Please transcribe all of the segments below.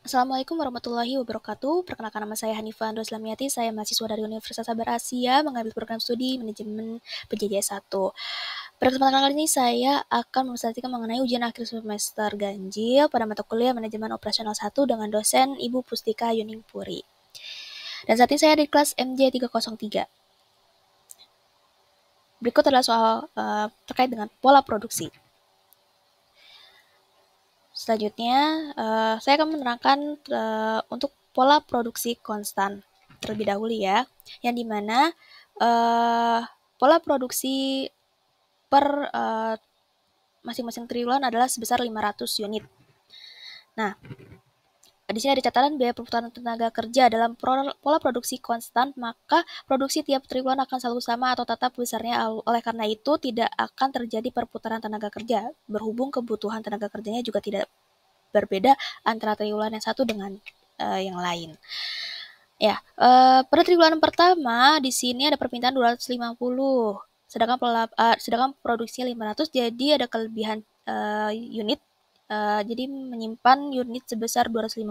Assalamualaikum warahmatullahi wabarakatuh. Perkenalkan nama saya Hanifah Andro Islamiati. Saya mahasiswa dari Universitas Sabar Asia, mengambil program studi manajemen PJJ 1. Pada kesempatan kali ini saya akan mempresentasikan mengenai ujian akhir semester ganjil pada mata kuliah manajemen operasional 1 dengan dosen Ibu Pustika Yuningpuri. Dan saat ini saya di kelas MJ303. Berikut adalah soal terkait dengan pola produksi. Selanjutnya, saya akan menerangkan untuk pola produksi konstan terlebih dahulu ya, yang dimana pola produksi per masing-masing triwulan adalah sebesar 500 unit. Nah, di sini ada catatan biaya perputaran tenaga kerja dalam pola produksi konstan, maka produksi tiap triwulan akan selalu sama atau tetap besarnya. Oleh karena itu, tidak akan terjadi perputaran tenaga kerja, berhubung kebutuhan tenaga kerjanya juga tidak berbeda antara triwulan yang satu dengan yang lain. Ya, pada triwulan pertama di sini ada permintaan 250, sedangkan produksinya 500, jadi ada kelebihan unit. Jadi menyimpan unit sebesar 250.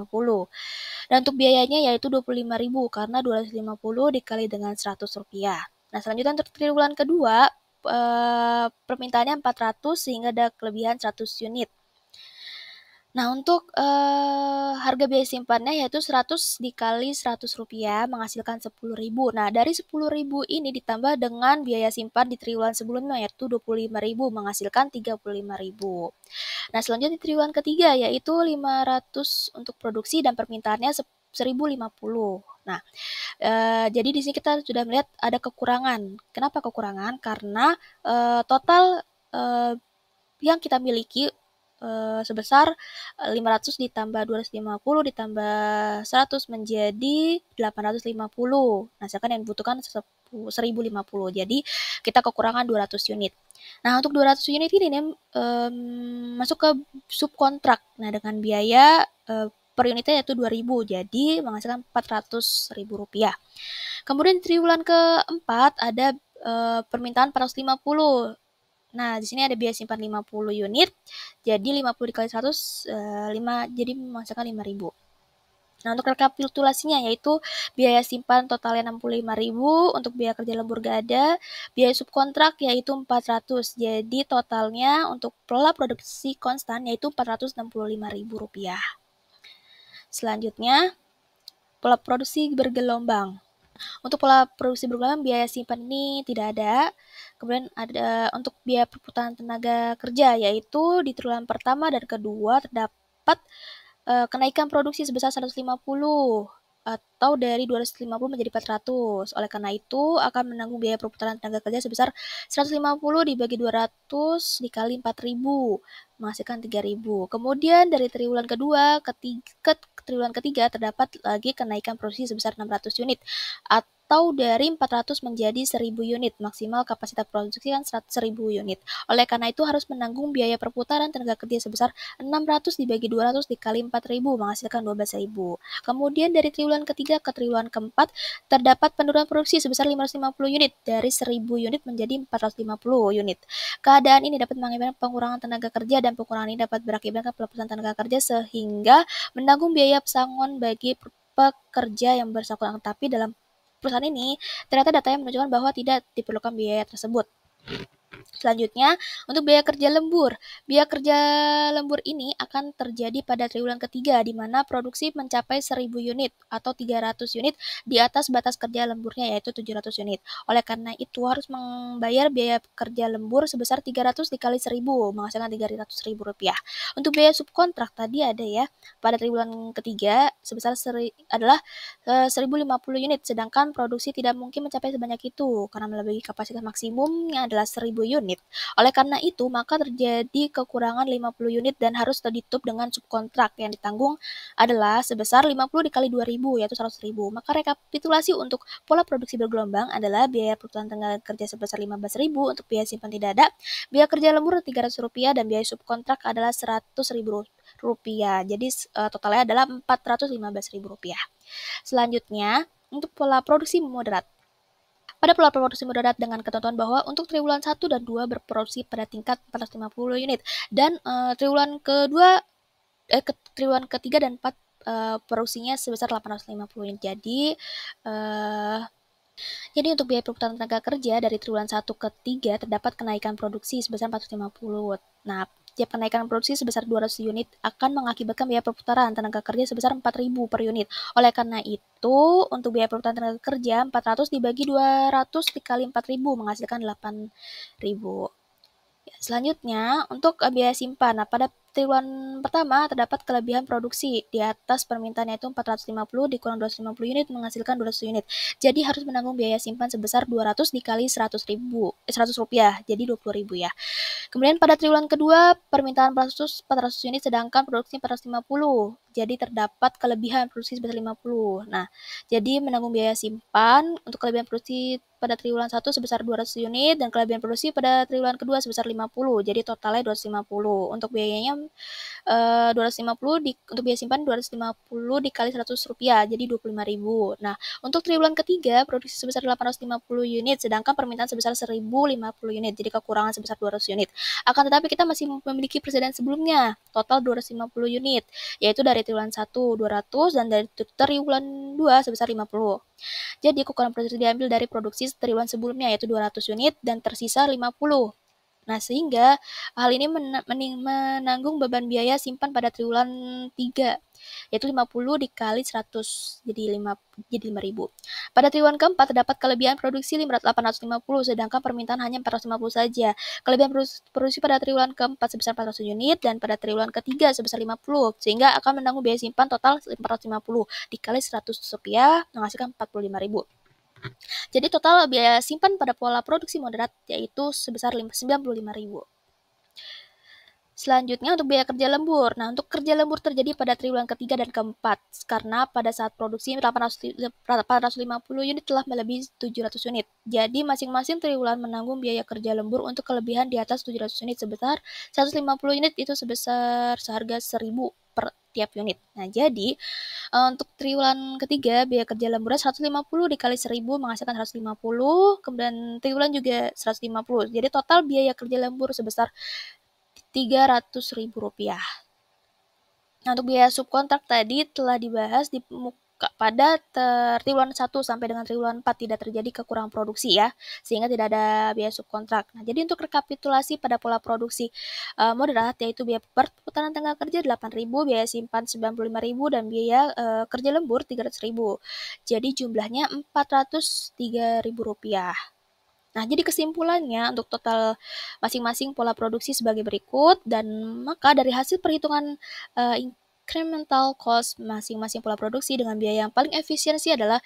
Dan untuk biayanya yaitu 25.000 karena 250 dikali dengan 100 rupiah. Nah, selanjutnya untuk triwulan kedua permintaannya 400 sehingga ada kelebihan 100 unit. Nah, untuk harga biaya simpannya yaitu 100 dikali 100 rupiah menghasilkan 10.000. Nah, dari 10.000 ini ditambah dengan biaya simpan di triwulan sebelumnya yaitu 25.000 menghasilkan 35.000. Nah, selanjutnya di triwulan ketiga yaitu 500 untuk produksi dan permintaannya 1.050. Nah, jadi di sini kita sudah melihat ada kekurangan. Kenapa kekurangan? Karena total yang kita miliki sebesar 500 ditambah 250 ditambah 100 menjadi 850. Nah, sedangkan yang dibutuhkan 1050. Jadi kita kekurangan 200 unit. Nah, untuk 200 unit ini nih, masuk ke subkontrak. Nah, dengan biaya per unitnya yaitu 2.000. Jadi menghasilkan 400.000 rupiah. Kemudian di triwulan keempat ada permintaan 450. Nah, di sini ada biaya simpan 50 unit, jadi 50 dikali 100, 5, jadi menghasilkan 5.000. Nah, untuk rekapitulasinya yaitu biaya simpan totalnya 65.000, untuk biaya kerja lembur gak ada, biaya subkontrak yaitu 400, jadi totalnya untuk pola produksi konstan yaitu 465.000 rupiah. Selanjutnya, pola produksi bergelombang. Untuk pola produksi bergelombang, biaya simpan ini tidak ada. Kemudian ada untuk biaya perputaran tenaga kerja, yaitu di triwulan pertama dan kedua terdapat kenaikan produksi sebesar 150 atau dari 250 menjadi 400. Oleh karena itu, akan menanggung biaya perputaran tenaga kerja sebesar 150 dibagi 200 dikali 4.000, menghasilkan 3.000. Kemudian dari triwulan kedua ke triwulan ketiga terdapat lagi kenaikan produksi sebesar 600 unit atau dari 400 menjadi 1.000 unit. Maksimal kapasitas produksi kan 1.000 unit. Oleh karena itu harus menanggung biaya perputaran tenaga kerja sebesar 600 dibagi 200 dikali 4.000 menghasilkan 12.000. Kemudian dari triwulan ketiga ke triwulan keempat terdapat penurunan produksi sebesar 550 unit dari 1.000 unit menjadi 450 unit. Keadaan ini dapat mengakibatkan pengurangan tenaga kerja dan pengurangan ini dapat berakibatkan pelepasan tenaga kerja sehingga menanggung biaya pesangon bagi pekerja yang bersangkutan. Tapi dalam perusahaan ini ternyata datanya menunjukkan bahwa tidak diperlukan biaya tersebut. Selanjutnya, untuk biaya kerja lembur. Biaya kerja lembur ini akan terjadi pada triwulan ketiga, di mana produksi mencapai 1.000 unit atau 300 unit di atas batas kerja lemburnya, yaitu 700 unit. Oleh karena itu, harus membayar biaya kerja lembur sebesar 300 dikali 1.000, menghasilkan 300.000 rupiah. Untuk biaya subkontrak tadi ada ya, pada triwulan ketiga sebesar adalah 1.050 unit, sedangkan produksi tidak mungkin mencapai sebanyak itu, karena melebihi kapasitas maksimumnya adalah 1.000 unit. Oleh karena itu, maka terjadi kekurangan 50 unit dan harus ditutup dengan subkontrak yang ditanggung adalah sebesar 50 dikali 2.000 yaitu 100.000. Maka rekapitulasi untuk pola produksi bergelombang adalah biaya perputaran tenaga kerja sebesar 15.000, untuk biaya simpan tidak ada, biaya kerja lembur 300 rupiah dan biaya subkontrak adalah 100.000 rupiah. Jadi totalnya adalah 415.000 rupiah. Selanjutnya, untuk pola produksi moderat. Pada pola produksi moderat dengan ketentuan bahwa untuk triwulan 1 dan 2 berproduksi pada tingkat 450 unit dan triwulan kedua triwulan ketiga dan 4 produksinya sebesar 850 unit. Jadi untuk biaya perebutan tenaga kerja dari triwulan 1 ke 3 terdapat kenaikan produksi sebesar 450. Nah, tiap kenaikan produksi sebesar 200 unit akan mengakibatkan biaya perputaran tenaga kerja sebesar 4.000 per unit. Oleh karena itu, untuk biaya perputaran tenaga kerja 400 dibagi 200 dikali 4.000 menghasilkan 8.000. Selanjutnya, untuk biaya simpan. Nah, pada triwulan pertama terdapat kelebihan produksi di atas permintaan, yaitu 450 dikurang 250 unit menghasilkan 200 unit. Jadi harus menanggung biaya simpan sebesar 200 dikali 100 rupiah, jadi 20.000 ya. Kemudian pada triwulan kedua, permintaan 400 unit sedangkan produksi 450. Jadi terdapat kelebihan produksi sebesar 50. Nah, jadi menanggung biaya simpan untuk kelebihan produksi pada triwulan 1 sebesar 200 unit dan kelebihan produksi pada triwulan kedua sebesar 50. Jadi totalnya 250. Untuk biayanya 250 untuk biaya simpan 250 dikali 100 rupiah, jadi 25.000. Nah, untuk triwulan ketiga produksi sebesar 850 unit, sedangkan permintaan sebesar 1.050 unit, jadi kekurangan sebesar 200 unit. Akan tetapi kita masih memiliki presiden sebelumnya, total 250 unit, yaitu dari triwulan 1 200 dan dari triwulan 2 sebesar 50. Jadi kekurangan produksi diambil dari produksi triwulan sebelumnya, yaitu 200 unit dan tersisa 50. Nah, sehingga hal ini menanggung beban biaya simpan pada triwulan 3, yaitu 50 dikali 100, jadi 5.000. Pada triwulan keempat terdapat kelebihan produksi 850, sedangkan permintaan hanya 450 saja. Kelebihan produksi pada triwulan keempat sebesar 400 unit dan pada triwulan ketiga sebesar 50, sehingga akan menanggung biaya simpan total 450 dikali 100 rupiah menghasilkan 45.000. Jadi total biaya simpan pada pola produksi moderat yaitu sebesar 95.000. Selanjutnya untuk biaya kerja lembur. Nah, untuk kerja lembur terjadi pada triwulan ketiga dan keempat karena pada saat produksi 850 unit telah melebihi 700 unit. Jadi masing-masing triwulan menanggung biaya kerja lembur untuk kelebihan di atas 700 unit sebesar 150 unit itu sebesar seharga 1.000 per tiap unit. Nah, jadi untuk triwulan ketiga biaya kerja lemburnya 150 dikali 1.000 menghasilkan 150, kemudian triwulan juga 150. Jadi total biaya kerja lembur sebesar 300.000 rupiah. Nah, untuk biaya subkontrak tadi telah dibahas di pada triwulan 1 sampai dengan triwulan 4 tidak terjadi kekurangan produksi ya, sehingga tidak ada biaya subkontrak. Nah, jadi untuk rekapitulasi pada pola produksi moderat yaitu biaya perputaran tenaga kerja 8.000, biaya simpan 95.000 dan biaya kerja lembur 300.000. Jadi jumlahnya 403.000 rupiah. Nah, jadi kesimpulannya untuk total masing-masing pola produksi sebagai berikut, dan maka dari hasil perhitungan incremental cost masing-masing pola produksi dengan biaya yang paling efisiensi adalah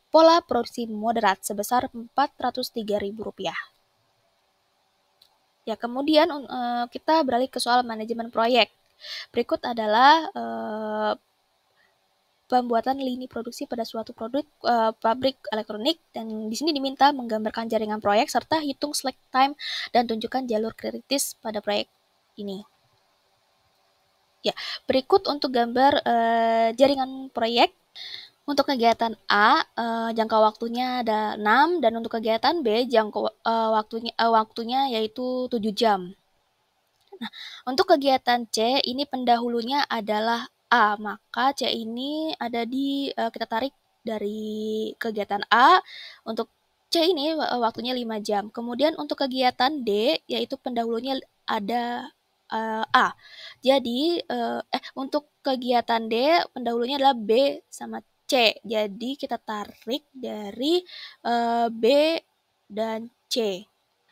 pola produksi moderat sebesar Rp403.000. Ya, kemudian kita beralih ke soal manajemen proyek. Berikut adalah pembuatan lini produksi pada suatu produk pabrik elektronik, dan di sini diminta menggambarkan jaringan proyek serta hitung slack time dan tunjukkan jalur kritis pada proyek ini. Ya, berikut untuk gambar jaringan proyek. Untuk kegiatan A, jangka waktunya ada 6, dan untuk kegiatan B, jangka waktunya yaitu 7 jam. Nah, untuk kegiatan C, ini pendahulunya adalah A, maka C ini ada kita tarik dari kegiatan A. Untuk C ini waktunya 5 jam. Kemudian untuk kegiatan D, yaitu pendahulunya ada A. Jadi, untuk kegiatan D, pendahulunya adalah B sama C. Jadi kita tarik dari B dan C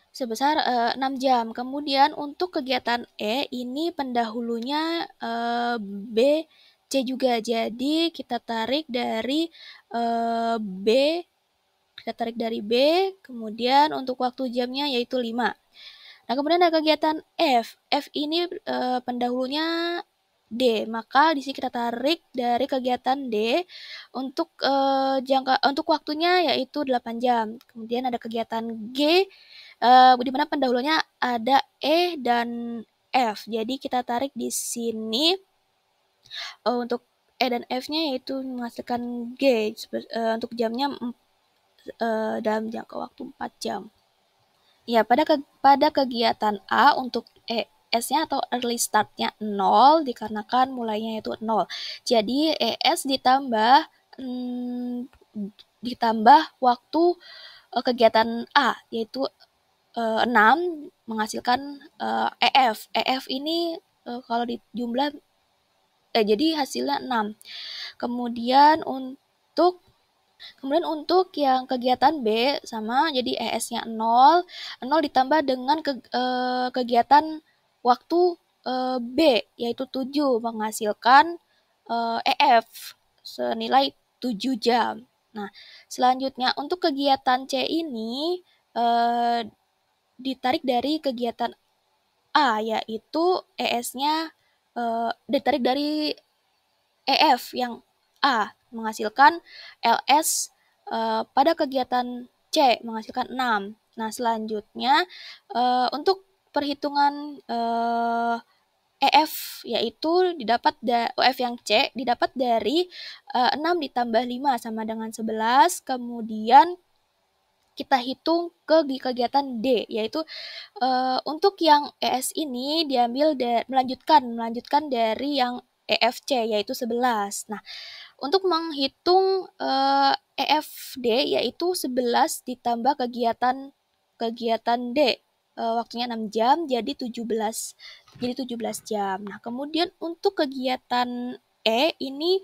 sebesar 6 jam. Kemudian untuk kegiatan E, ini pendahulunya B, C juga. Jadi kita tarik dari B, kemudian untuk waktu jamnya yaitu 5. Nah, kemudian ada kegiatan F. F ini pendahulunya D, maka di sini kita tarik dari kegiatan D untuk untuk waktunya yaitu 8 jam. Kemudian ada kegiatan G di mana pendahulunya ada E dan F. Jadi kita tarik di sini untuk E dan F-nya yaitu menghasilkan G untuk jamnya dalam jangka waktu 4 jam. Ya, pada kegiatan A untuk ES-nya atau early start-nya 0 dikarenakan mulainya itu 0. Jadi ES ditambah waktu kegiatan A yaitu 6 menghasilkan EF. EF ini kalau dijumlah jadi hasilnya 6. Kemudian untuk yang kegiatan B sama, jadi ES-nya 0, 0 ditambah dengan kegiatan waktu B, yaitu 7, menghasilkan EF senilai 7 jam. Nah, selanjutnya untuk kegiatan C ini ditarik dari kegiatan A, yaitu ES-nya ditarik dari EF yang A, menghasilkan LS pada kegiatan C, menghasilkan 6. Nah, selanjutnya untuk perhitungan EF, yaitu EF yang C didapat dari 6 ditambah 5 sama dengan 11, kemudian kita hitung ke kegiatan D, yaitu untuk yang ES ini diambil melanjutkan dari yang EFC, yaitu 11. Nah, untuk menghitung EFD, yaitu 11 ditambah kegiatan D, waktunya 6 jam, jadi 17 jam. Nah, kemudian untuk kegiatan E ini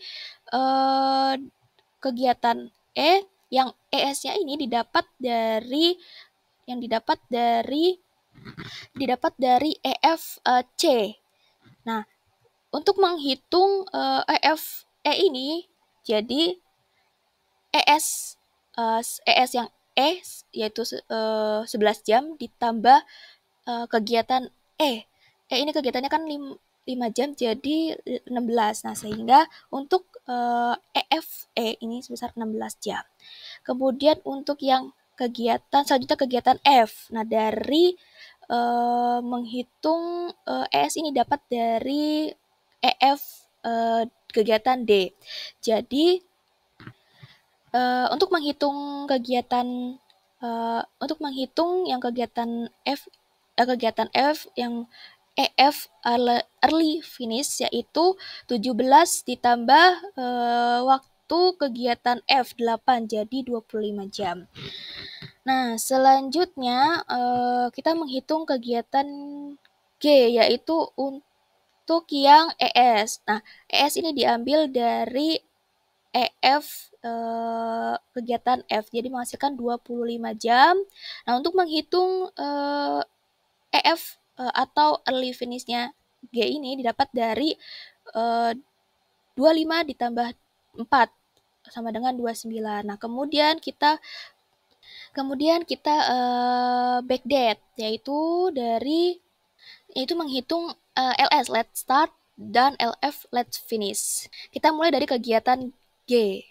kegiatan E yang ES-nya ini didapat dari EFC. Nah, untuk menghitung EFE ini, jadi ES yang E yaitu 11 jam ditambah kegiatan E. E ini kegiatannya kan 5 jam jadi 16. Nah, sehingga untuk EFE ini sebesar 16 jam. Kemudian untuk yang selanjutnya kegiatan F. Nah, dari menghitung ES ini dapat dari EF kegiatan D. Jadi untuk menghitung yang kegiatan F yang EF early finish, yaitu 17 ditambah waktu kegiatan F 8, jadi 25 jam. Nah, selanjutnya kita menghitung kegiatan G, yaitu untuk yang ES. Nah, ES ini diambil dari EF kegiatan F, jadi menghasilkan 25 jam. Nah, untuk menghitung EF atau early finish-nya G ini didapat dari 25 ditambah 4 sama dengan 29. Nah, kemudian kita backdate, yaitu menghitung LS let's start dan LF let's finish. Kita mulai dari kegiatan G.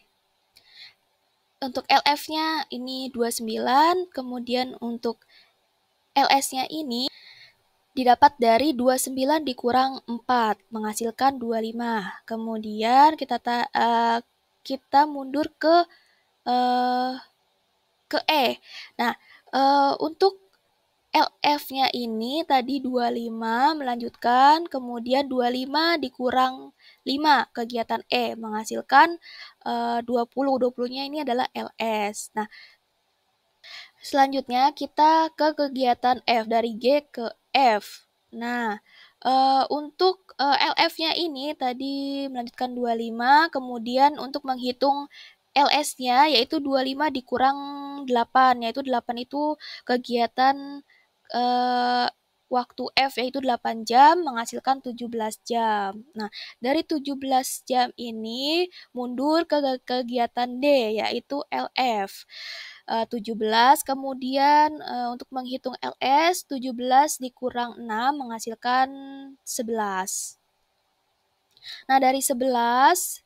Untuk LF-nya ini 29, kemudian untuk LS-nya ini didapat dari 29 dikurang 4, menghasilkan 25. Kemudian kita mundur ke E. Nah, untuk LF-nya ini tadi 25 melanjutkan, kemudian 25 dikurang 5 kegiatan E, menghasilkan 20. 20-nya ini adalah LS. Nah, selanjutnya kita ke kegiatan F, dari G ke F. Nah, untuk LF-nya ini tadi melanjutkan 25, kemudian untuk menghitung LS-nya yaitu 25 dikurang 8, yaitu 8 itu kegiatan waktu F, yaitu 8 jam, menghasilkan 17 jam. Nah, dari 17 jam ini mundur ke kegiatan D, yaitu LF. 17, kemudian untuk menghitung LS, 17 dikurang 6 menghasilkan 11. Nah, dari 11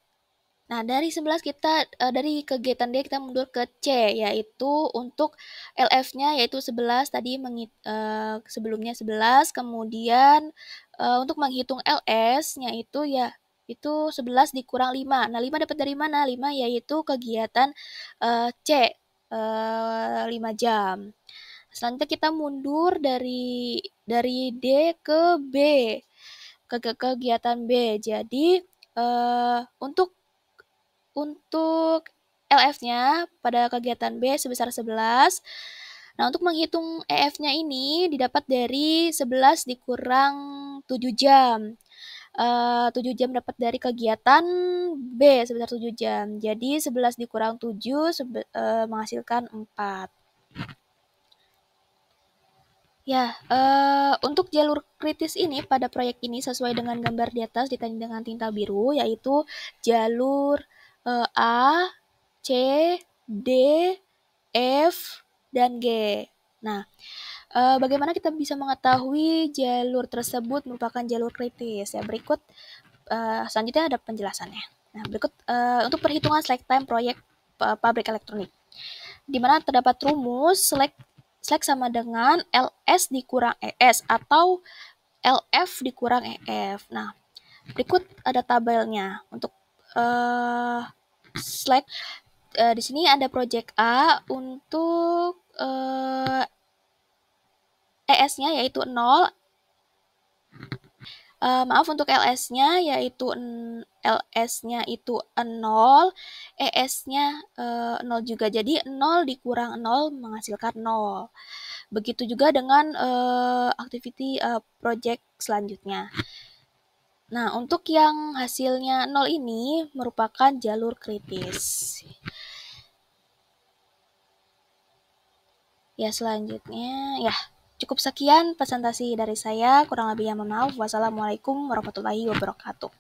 kita dari kegiatan D kita mundur ke C, yaitu untuk LF-nya yaitu 11 tadi sebelumnya 11, kemudian untuk menghitung LS-nya itu 11 dikurang 5. Nah, 5 dapat dari mana? 5 yaitu kegiatan C 5 jam. Selanjutnya kita mundur dari D ke B, ke kegiatan B. Jadi untuk LF-nya pada kegiatan B sebesar 11. Nah, untuk menghitung EF-nya ini didapat dari 11 dikurang 7 jam. 7 jam dapat dari kegiatan B sebesar 7 jam. Jadi 11 dikurang 7 menghasilkan 4. Ya, untuk jalur kritis ini pada proyek ini sesuai dengan gambar di atas ditandai dengan tinta biru, yaitu jalur A, C, D, F, dan G. Nah, bagaimana kita bisa mengetahui jalur tersebut merupakan jalur kritis? Ya, berikut selanjutnya ada penjelasannya. Nah, berikut untuk perhitungan slack time proyek pabrik elektronik, di mana terdapat rumus slack sama dengan LS dikurang ES atau LF dikurang EF. Nah, berikut ada tabelnya untuk slack. Di sini ada project A untuk ES-nya yaitu 0. Maaf, untuk LS-nya yaitu LS-nya itu 0, ES-nya 0 juga. Jadi 0 dikurang 0 menghasilkan 0. Begitu juga dengan activity project selanjutnya. Nah, untuk yang hasilnya 0 ini merupakan jalur kritis. Ya, selanjutnya ya cukup sekian presentasi dari saya. Kurang lebihnya mohon maaf. Wassalamualaikum warahmatullahi wabarakatuh.